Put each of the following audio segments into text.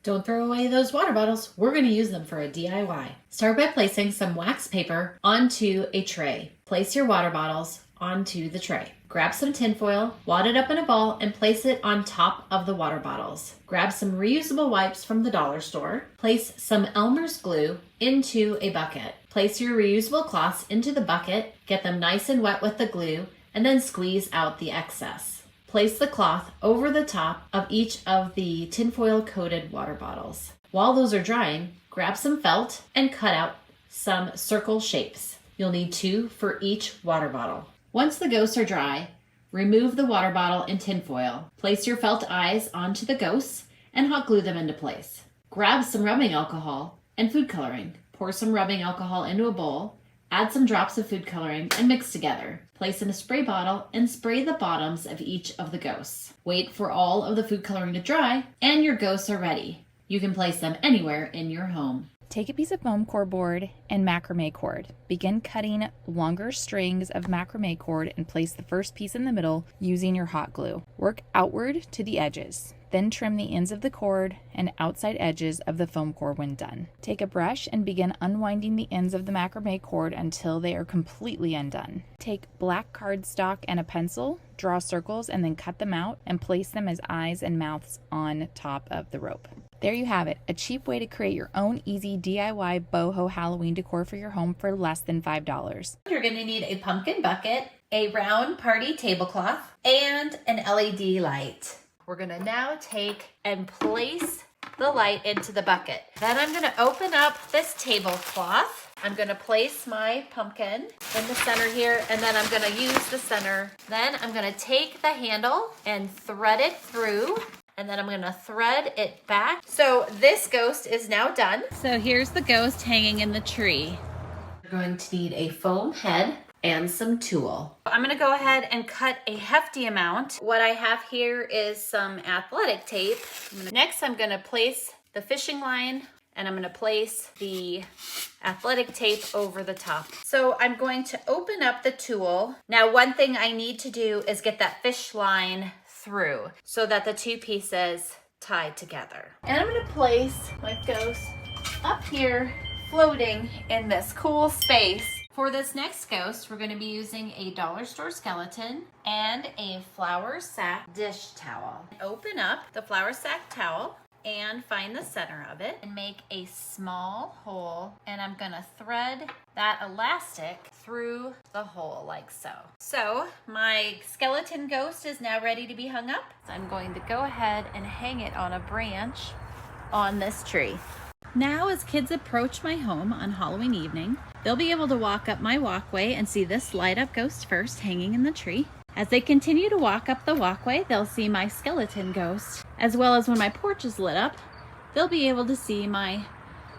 Don't throw away those water bottles. We're going to use them for a DIY. Start by placing some wax paper onto a tray. Place your water bottles onto the tray. Grab some tinfoil, wad it up in a ball, and place it on top of the water bottles. Grab some reusable wipes from the dollar store. Place some Elmer's glue into a bucket. Place your reusable cloths into the bucket, get them nice and wet with the glue, and then squeeze out the excess. Place the cloth over the top of each of the tinfoil coated water bottles. While those are drying, grab some felt and cut out some circle shapes. You'll need 2 for each water bottle. Once the ghosts are dry, remove the water bottle and tinfoil. Place your felt eyes onto the ghosts and hot glue them into place. Grab some rubbing alcohol and food coloring. Pour some rubbing alcohol into a bowl. Add some drops of food coloring and mix together. Place in a spray bottle and spray the bottoms of each of the ghosts. Wait for all of the food coloring to dry and your ghosts are ready. You can place them anywhere in your home. Take a piece of foam core board and macrame cord. Begin cutting longer strings of macrame cord and place the first piece in the middle using your hot glue. Work outward to the edges. Then trim the ends of the cord and outside edges of the foam core when done. Take a brush and begin unwinding the ends of the macrame cord until they are completely undone. Take black cardstock and a pencil, draw circles, and then cut them out and place them as eyes and mouths on top of the rope. There you have it, a cheap way to create your own easy DIY boho Halloween decor for your home for less than $5. You're going to need a pumpkin bucket, a round party tablecloth, and an LED light. We're going to now take and place the light into the bucket. Then I'm going to open up this tablecloth. I'm going to place my pumpkin in the center here, and then I'm going to use the center. Then I'm going to take the handle and thread it through. And then I'm going to thread it back. So this ghost is now done. So here's the ghost hanging in the tree. You're going to need a foam head and some tulle. I'm going to go ahead and cut a hefty amount. What I have here is some athletic tape. Next, I'm going to place the fishing line and I'm going to place the athletic tape over the top. So I'm going to open up the tulle. Now, one thing I need to do is get that fish line through so that the 2 pieces tie together. And I'm going to place my ghost up here floating in this cool space. For this next ghost, we're going to be using a dollar store skeleton and a flour sack dish towel. Open up the flour sack towel and find the center of it and make a small hole, and I'm gonna thread that elastic through the hole like so. So my skeleton ghost is now ready to be hung up. So I'm going to go ahead and hang it on a branch on this tree. Now as kids approach my home on Halloween evening, they'll be able to walk up my walkway and see this light up ghost first hanging in the tree. As they continue to walk up the walkway, they'll see my skeleton ghost, as well as when my porch is lit up, they'll be able to see my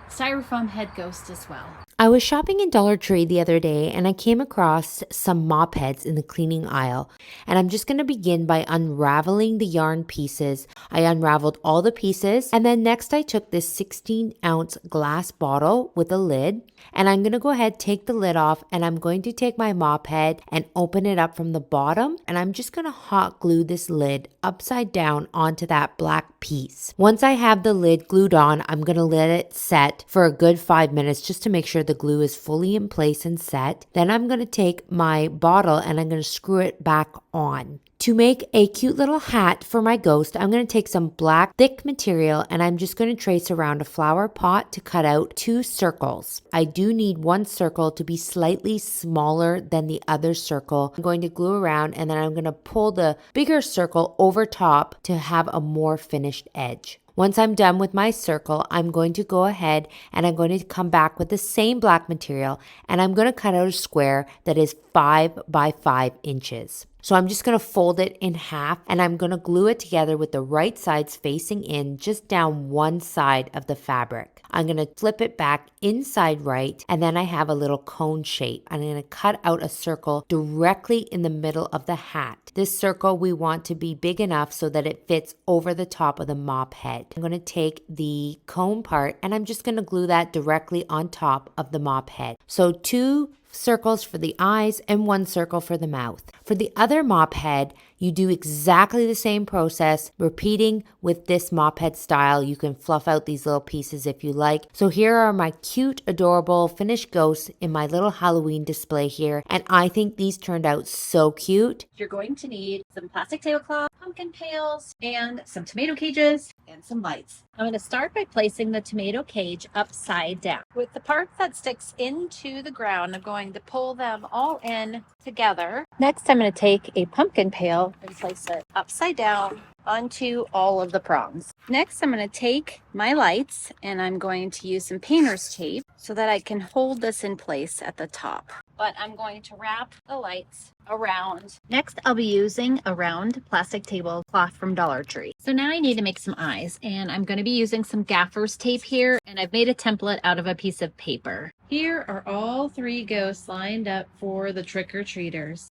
styrofoam head ghost as well. I was shopping in Dollar Tree the other day and I came across some mop heads in the cleaning aisle. And I'm just going to begin by unraveling the yarn pieces. I unraveled all the pieces, and then next I took this 16-ounce glass bottle with a lid, and I'm going to go ahead, take the lid off, and I'm going to take my mop head and open it up from the bottom, and I'm just going to hot glue this lid upside down onto that black piece. Once I have the lid glued on, I'm going to let it set for a good 5 minutes just to make sure the glue is fully in place and set. Then I'm going to take my bottle and I'm going to screw it back on. To make a cute little hat for my ghost, I'm going to take some black thick material and I'm just going to trace around a flower pot to cut out 2 circles. I do need one circle to be slightly smaller than the other circle. I'm going to glue around and then I'm going to pull the bigger circle over top to have a more finished edge. Once I'm done with my circle, I'm going to go ahead and I'm going to come back with the same black material and I'm going to cut out a square that is 5 by 5 inches. So I'm just going to fold it in half and I'm going to glue it together with the right sides facing in just down one side of the fabric. I'm going to flip it back inside right, and then I have a little cone shape. I'm going to cut out a circle directly in the middle of the hat. This circle we want to be big enough so that it fits over the top of the mop head. I'm going to take the cone part and I'm just going to glue that directly on top of the mop head. So 2 circles for the eyes and 1 circle for the mouth. For the other mop head, you do exactly the same process, repeating with this mop head style. You can fluff out these little pieces if you like. So here are my cute, adorable finished ghosts in my little Halloween display here, and I think these turned out so cute. You're going to need some plastic tablecloth, pumpkin pails, and some tomato cages, and some lights. I'm going to start by placing the tomato cage upside down. With the part that sticks into the ground, I'm going to pull them all in together. Next, I'm going to take a pumpkin pail and place it upside down onto all of the prongs. Next, I'm going to take my lights and I'm going to use some painter's tape so that I can hold this in place at the top. But I'm going to wrap the lights around. Next, I'll be using a round plastic tablecloth from Dollar Tree. So now I need to make some eyes, and I'm going to be using some gaffer's tape here, and I've made a template out of a piece of paper. Here are all 3 ghosts lined up for the trick-or-treaters.